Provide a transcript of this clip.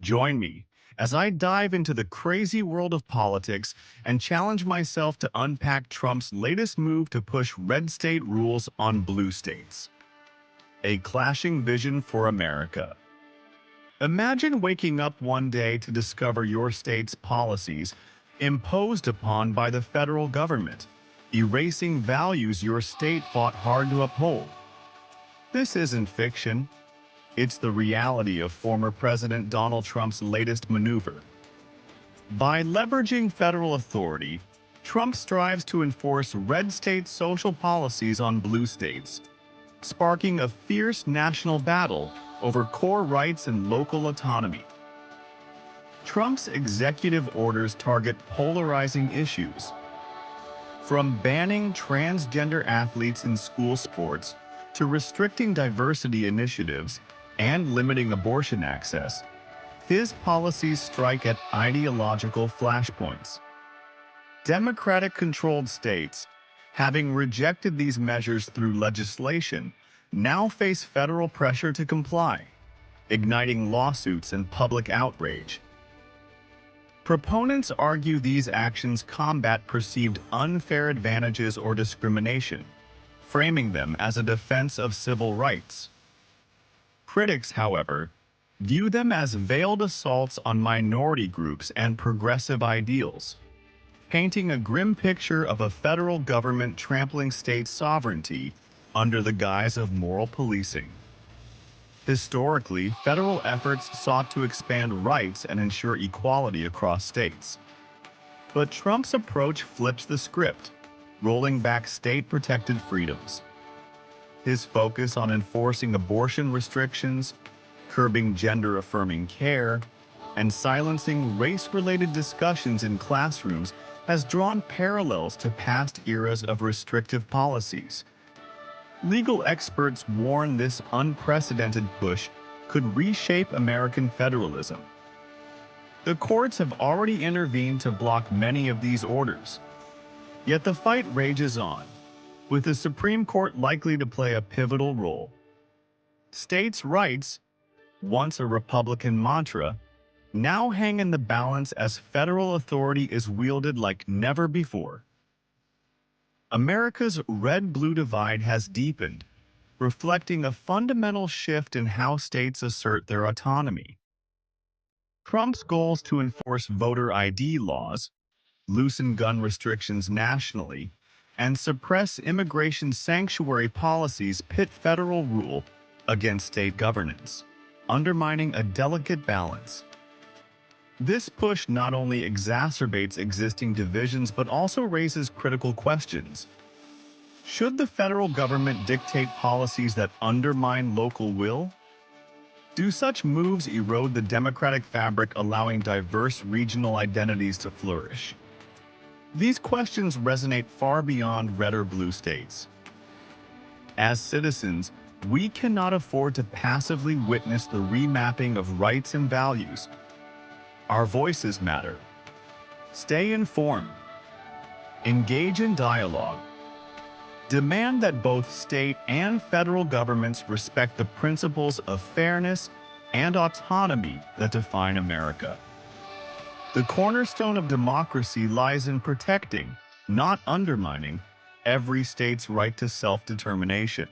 Join me as I dive into the crazy world of politics and challenge myself to unpack Trump's latest move to push red state rules on blue states. A clashing vision for America. Imagine waking up one day to discover your state's policies imposed upon by the federal government, erasing values your state fought hard to uphold. This isn't fiction. It's the reality of former President Donald Trump's latest maneuver. By leveraging federal authority, Trump strives to enforce red state social policies on blue states, sparking a fierce national battle over core rights and local autonomy. Trump's executive orders target polarizing issues, from banning transgender athletes in school sports to restricting diversity initiatives and limiting abortion access. His policies strike at ideological flashpoints. Democratic-controlled states, having rejected these measures through legislation, now face federal pressure to comply, igniting lawsuits and public outrage. Proponents argue these actions combat perceived unfair advantages or discrimination, framing them as a defense of civil rights. Critics, however, view them as veiled assaults on minority groups and progressive ideals, painting a grim picture of a federal government trampling state sovereignty under the guise of moral policing. Historically, federal efforts sought to expand rights and ensure equality across states. But Trump's approach flips the script, rolling back state-protected freedoms. His focus on enforcing abortion restrictions, curbing gender-affirming care, and silencing race-related discussions in classrooms has drawn parallels to past eras of restrictive policies. Legal experts warn this unprecedented push could reshape American federalism. The courts have already intervened to block many of these orders. Yet the fight rages on, with the Supreme Court likely to play a pivotal role. States' rights, once a Republican mantra, now hang in the balance as federal authority is wielded like never before. America's red-blue divide has deepened, reflecting a fundamental shift in how states assert their autonomy. Trump's goals to enforce voter ID laws, loosen gun restrictions nationally, and suppress immigration sanctuary policies pit federal rule against state governance, undermining a delicate balance. This push not only exacerbates existing divisions but also raises critical questions. Should the federal government dictate policies that undermine local will? Do such moves erode the democratic fabric, allowing diverse regional identities to flourish? These questions resonate far beyond red or blue states. As citizens, we cannot afford to passively witness the remapping of rights and values. Our voices matter. Stay informed. Engage in dialogue. Demand that both state and federal governments respect the principles of fairness and autonomy that define America. The cornerstone of democracy lies in protecting, not undermining, every state's right to self-determination.